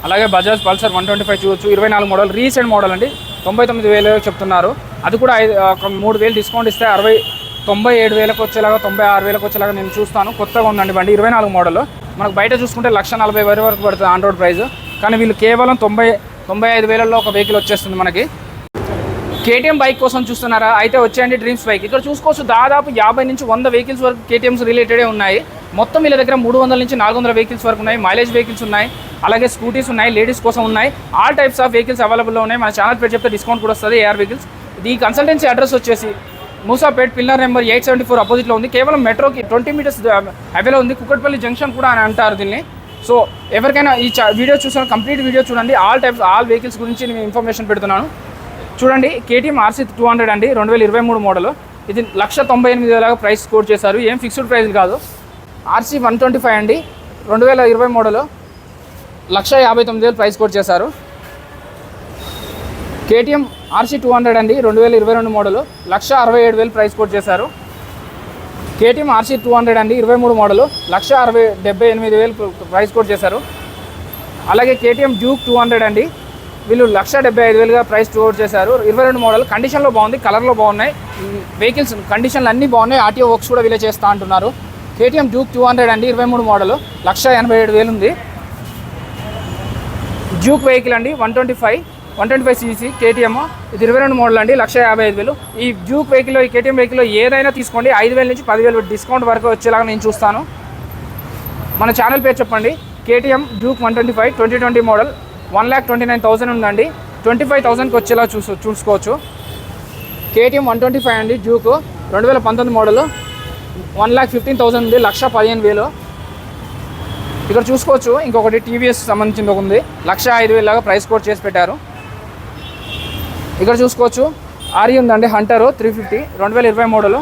అలాగే బజాజ్ పల్సర్ 125 చూడొచ్చు, 24 model, recent model అండి, 99,000 చెప్తున్నారు. అది కూడా ఒక 3,000 డిస్కౌంట్ ఇస్తే 97,000 వచ్చేలాగా, 96,000 వచ్చేలాగా నేను చూస్తాను. కొత్తగా ఉందండి బండి, 24 మోడల్. మనకు బయట చూసుకుంటే 1,40,000 వరకు పడుతుంది ఆన్ రోడ్ ప్రైస్, కానీ వీళ్ళు కేవలం 95,000లో ఒక వెహికల్ వచ్చేస్తుంది మనకి. కేటీఎం బైక్ కోసం చూస్తున్నారా? అయితే వచ్చేయండి డ్రీమ్స్ బైక్. ఇక్కడ చూసుకోవచ్చు దాదాపు 50 నుంచి 100 వెహికల్స్ వరకు కేటీఎంస్ రిలేటెడే ఉన్నాయి. మొత్తం వీళ్ళ దగ్గర 300 నుంచి 400 వెహికల్స్ వరకు ఉన్నాయి. మైలేజ్ వెహికల్స్ ఉన్నాయి, అలాగే స్కూటీస్ ఉన్నాయి, లేడీస్ కోసం ఉన్నాయి. ఆల్ టైప్స్ ఆఫ్ వెహికల్స్ అవైలబుల్లో ఉన్నాయి. మన ఛానల్ పేరు చెప్తే డిస్కౌంట్ కూడా వస్తుంది. AR vehicles. ఈ కన్సల్టెన్సీ అడ్రస్ వచ్చేసి మూసాపేట్, పిల్లర్ నెంబర్ 874 అపోజిట్లో ఉంది. కేవలం మెట్రోకి 20 మీటర్స్ హైవేలో ఉంది. కుక్కట్పల్లి జంక్షన్ కూడా అని అంటారు దీన్ని. సో ఎవరికైనా ఈ వీడియో చూసిన కంప్లీట్ వీడియో చూడండి. ఆల్ వెహికల్స్ గురించి నేను ఇన్ఫర్మేషన్ పెడుతున్నాను. చూడండి, కేటీఎం RC 200 అండి, 2023 మోడల్. ఇది 1,98,000 ప్రైస్ స్కోర్ చేశారు. ఏం ఫిక్స్డ్ ప్రైస్ కాదు. RC 125 అండి, 2020 మోడల్, 1,59,000 ప్రైస్ స్కోర్ చేశారు. కేటీఎం RC 200 అండి, 2022 మోడల్, 1,67,000 ప్రైస్ స్కోర్ చేశారు. కేటీఎం RC 200 అండి, 23 మోడల్, 1,78,000 ప్రైస్ స్కోర్ చేశారు. అలాగే కేటీఎం డ్యూక్ 200 అండి, వీళ్ళు 1,75,000గా ప్రైస్ స్కోర్ చేశారు. 22 మోడల్, కండిషన్లో బాగుంది, కలర్లో బాగున్నాయి, వెహికల్స్ కండిషన్లు అన్నీ బాగున్నాయి. ఆర్టీఓ వర్క్స్ కూడా వీళ్ళే చేస్తా అంటున్నారు. కేటీఎం డ్యూక్ 200 అండి, 23 మోడల్, 1,87,000 ఉంది. డ్యూక్ వెహికల్ అండి, 125 cc కేటీఎం, ఇది 22 మోడల్ అండి, 1,55,000. ఈ డ్యూక్ వెహికల్లో, ఈ కేటీఎం వెహికల్లో ఏదైనా తీసుకోండి 5,000 నుంచి 10,000 డిస్కౌంట్ వరకు వచ్చేలాగా నేను చూస్తాను. మన ఛానల్ పేరు చెప్పండి. కేటీఎం డ్యూక్ 125 2020 మోడల్, 1,29,000 ఉందండి, 25,000కి వచ్చేలా చూసుకోవచ్చు. కేటీఎం 125 అండి, డ్యూక్ 2019 మోడల్, 1,15,000 ఉంది, 1,15,000. ఇక్కడ చూసుకోవచ్చు ఇంకొకటి టీవీఎస్ సంబంధించింది ఒక ఉంది, 1,05,000 లాగా ప్రైస్ కోట్ చేసి పెట్టారు. ఇక్కడ చూసుకోవచ్చు ఆర్ఈ ఉందండి, హంటర్ 350, 2020 మోడల్,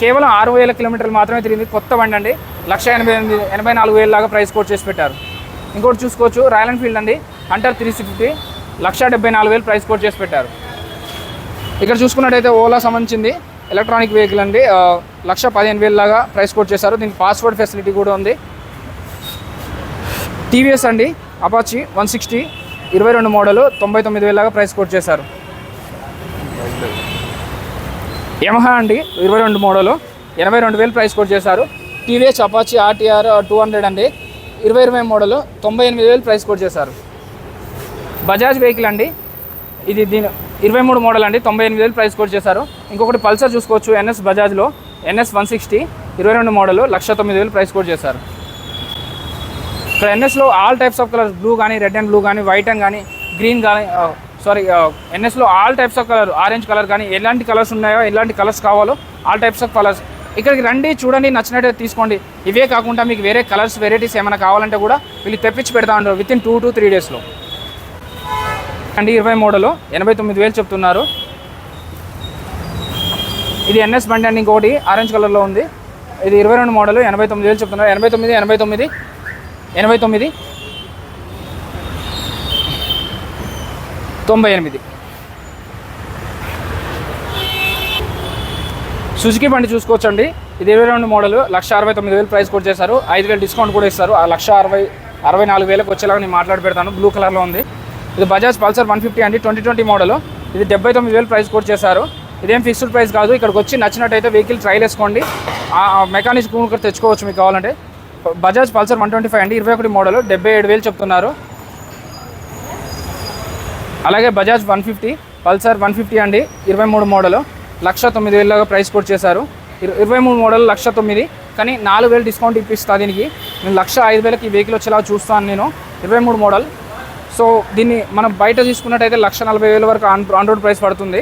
కేవలం 6,000 కిలోమీటర్లు మాత్రమే తిరిగింది. కొత్త బండి అండి, 1,84,000 లాగా ప్రైస్ కోట్ చేసి పెట్టారు. ఇంకోటి చూసుకోవచ్చు రాయల్ ఎన్ఫీల్డ్ అండి, హంటర్ 350, 1,74,000 ప్రైస్ కోట్ చేసి పెట్టారు. ఇక్కడ చూసుకున్నట్టయితే ఓలా సంబంధించింది ఎలక్ట్రానిక్ వెహికల్ అండి, 1,15,000 లాగా ప్రైస్ కోట్ చేశారు. దీనికి పాస్వర్డ్ ఫెసిలిటీ కూడా ఉంది. టీవీఎస్ అండి, అపాచీ 160, 22 మోడల్, 99,000 లాగా ప్రైస్ కోట్ చేశారు. యమహా అండి, 22 మోడల్, 82,000 ప్రైస్ కోట్ చేశారు. టీవీఎస్ అపాచీ RTR 200 అండి, 2020 మోడల్, 98,000 ప్రైస్ కోట్ చేశారు. బజాజ్ వెహికల్ అండి, ఇది 23 మోడల్ అండి, 98,000 ప్రైస్ కోట్ చేశారు. ఇంకొకటి పల్సర్ చూసుకోవచ్చు NS బజాజ్లో, NS 160, 22 మోడల్, 1,09,000 ప్రైస్ కోట్ చేశారు. ఇక్కడ NSలో all types of colours, blue కానీ, రెడ్ అండ్ బ్లూ కానీ, వైట్ అండ్ కానీ, గ్రీన్ కానీ, NSలో all types of colour, orange colour కానీ, ఎలాంటి కలర్స్ ఉన్నాయో, ఎలాంటి కలర్స్ కావాలో ఆల్ టైప్స్ ఆఫ్ కలర్స్. ఇక్కడికి రండి, చూడండి, నచ్చినట్టు తీసుకోండి. ఇవే కాకుండా మీకు వేరే కలర్స్, వెరైటీస్ ఏమైనా కావాలంటే కూడా వీళ్ళు తెప్పించి పెడతా ఉంటారు వితిన్ 2 to 3 డేస్లో అండి. 20 మోడల్, 89,000 చెప్తున్నారు. ఇది NS బండి అండి, ఇంకోటి ఆరెంజ్ కలర్లో ఉంది. ఇది 22 మోడల్, 89,000 చెప్తున్నారు. 98. సుజుకి బండి చూసుకోవచ్చండి, ఇది 22 మోడల్, 1,69,000 ప్రైస్ కోట్ చేశారు. 5,000 డిస్కౌంట్ కూడా ఇస్తారు. 1,64,000 వచ్చేలాగా నేను మాట్లాడి పెడతాను. బ్లూ కలర్లో ఉంది. ఇది బజాజ్ పల్సర్ 150 అండి, 2020 మోడల్, ఇది 79,000 ప్రైస్ కోట్ చేశారు. ఇదేం ఫిక్స్డ్ ప్రైస్ కాదు. ఇక్కడికి వచ్చి నచ్చినట్టయితే వెహికల్ ట్రైల్ వేసుకోండి, మెకానిక్ కూడా తెచ్చుకోవచ్చు మీకు కావాలంటే. బజాజ్ పల్సర్ 125 అండి, 21 మోడల్, 77,000 చెప్తున్నారు. అలాగే బజాజ్ 150 పల్సర్ 150 అండి, 23 మోడల్, 1,09,000 లాగా ప్రైస్ కోట్ చేశారు. 23 మోడల్ 1,09,000, కానీ 4,000 డిస్కౌంట్ ఇప్పిస్తా దీనికి. నేను 1,05,000కి ఈ వెహికల్ వచ్చేలా చూస్తాను నేను. 23 మోడల్. సో దీన్ని మనం బయట తీసుకున్నట్టయితే 1,40,000 వరకు ఆన్ రోడ్ ప్రైస్ పడుతుంది.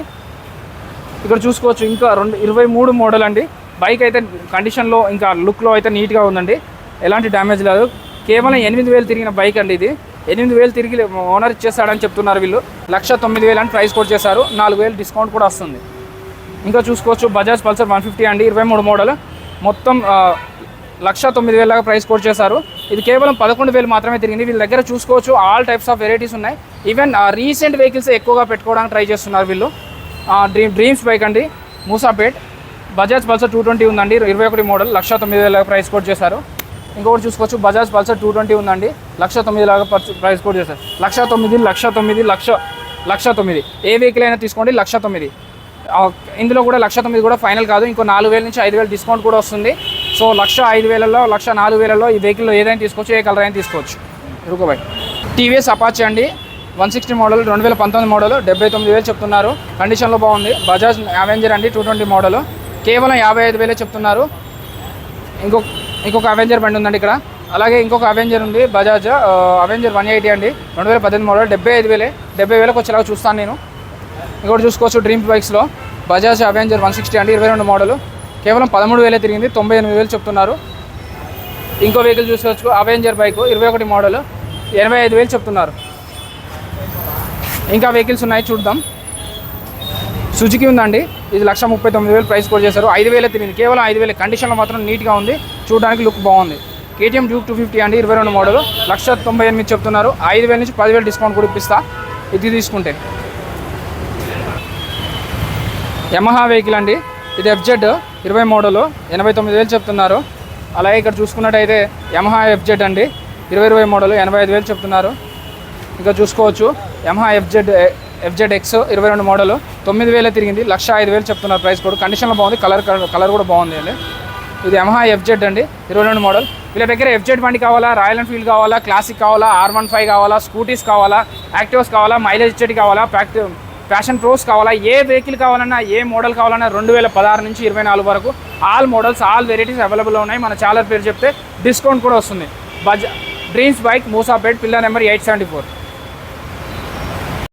ఇక్కడ చూసుకోవచ్చు ఇంకా 23 మోడల్ అండి. బైక్ అయితే కండిషన్లో ఇంకా లుక్లో అయితే నీట్గా ఉందండి, ఎలాంటి డ్యామేజ్ లేదు. కేవలం 8,000 తిరిగిన బైక్ అండి ఇది. 8,000 తిరిగి ఓనర్ ఇచ్చేస్తాడని చెప్తున్నారు వీళ్ళు. 1,09,000 అని ప్రైస్ కోట్ చేశారు. 4,000 డిస్కౌంట్ కూడా వస్తుంది. ఇంకా చూసుకోవచ్చు బజాజ్ పల్సర్ 150 అండి, 23 మోడల్, మొత్తం 1,09,000 లాగా ప్రైస్ కోట్ చేశారు. ఇది కేవలం 11,000 మాత్రమే తిరిగింది. వీళ్ళ దగ్గర చూసుకోవచ్చు ఆల్ టైప్స్ ఆఫ్ వెరైటీస్ ఉన్నాయి. ఈవెన్ రీసెంట్ వెహికల్స్ ఎక్కువగా పెట్టుకోవడానికి ట్రై చేస్తున్నారు వీళ్ళు. డ్రీమ్స్ బైక్ అండి, మూసాపేట్. బజాజ్ పల్సర్ 220 ఉందండి, 21 మోడల్, 1,09,000 ప్రైస్ కోట్ చేశారు. ఇంకొకటి చూసుకోవచ్చు బజాజ్ పల్సర్ 220 ఉందండి. 1,09,000 లాగా ప్రైస్ కోట్ చేస్తారు. 1,09,000 ఏ వెహికల్ అయినా తీసుకోండి 1,09,000. ఇందులో కూడా 1,09,000 కూడా ఫైనల్ కాదు, ఇంకో 4,000 నుంచి 5,000 డిస్కౌంట్ కూడా వస్తుంది. సో 1,05,000లో 1,04,000లో ఈ వెహికల్లో ఏదైనా తీసుకోవచ్చు, ఏ కలర్ అయినా తీసుకోవచ్చు. రూకోబాయ్ టీవీఎస్ అపాచీ అండి, 160 మోడల్, 2019 మోడల్, 79,000 చెప్తున్నారు. కండిషన్లో బాగుంది. బజాజ్ అవెంజర్ అండి, 220 మోడల్, కేవలం 55,000 చెప్తున్నారు. ఇంకొక అవెంజర్ బండి ఉందండి ఇక్కడ. అలాగే ఇంకొక అవెంజర్ ఉంది, బజాజ్ అవెంజర్ 180 అండి, 2018 మోడల్, 75,000. 70,000కి వచ్చేలాగా చూస్తాను నేను. ఇంకోటి చూసుకోవచ్చు డ్రీమ్ బైక్స్లో బజాజ్ అవెంజర్ 160 అండి, 22 మోడల్, కేవలం 13,000 తిరిగింది, 98,000 చెప్తున్నారు. ఇంకో వెహికల్ చూసుకోవచ్చు అవెంజర్ బైక్ 21 మోడల్, 85,000 చెప్తున్నారు. ఇంకా వెహికల్స్ ఉన్నాయి చూద్దాం. సుజుకి ఉందండి, ఇది 1,39,000 ప్రైస్ కోట్ చేశారు. 5,000 తిరిగింది, కేవలం 5,000. కండిషన్లో మాత్రం నీట్గా ఉంది, చూడడానికి లుక్ బాగుంది. కేటీఎం డ్యూక్ 250 అండి, 22 మోడల్, 1,98,000 చెప్తున్నారు. 5,000 నుంచి 10,000 డిస్కౌంట్ కూడా ఇప్పిస్తా ఇది తీసుకుంటే. యమహా వెహికల్ అండి, ఇది FZ 20 మోడల్, 89,000 చెప్తున్నారు. అలాగే ఇక్కడ చూసుకున్నట్టయితే యమహా FZ అండి, 2020 మోడల్, 85,000 చెప్తున్నారు. ఇంకా చూసుకోవచ్చు యమహా FZX 22 మోడల్, 9,000 తిరిగింది, 1,05,000 చెప్తున్నారు ప్రైస్ కూడా. కండిషన్లో బాగుంది, కలర్ కూడా బాగుంది అండి. ఇది యమహా FZ అండి, 22 మోడల్. వీళ్ళ దగ్గర FZ బండి కావాలా, రాయల్ ఎన్ఫీల్డ్ కావాలా, క్లాసిక్ కావాలా, R15 కావాలా, స్కూటీస్ కావాలా, యాక్టివ్స్ కావాలా, మైలేజ్ ఇచ్చేటి కావాలా, ప్యాషన్ ప్రోస్ కావాలా, ఏ వెహికల్ కావాలన్నా, ఏ మోడల్ కావాలన్నా 2016 నుంచి 24 వరకు all models, all varieties available ఉన్నాయి. మన ఛానల్ పేరు చెప్తే డిస్కౌంట్ కూడా వస్తుంది. Dreams bike, Moosapet, pillar number 874.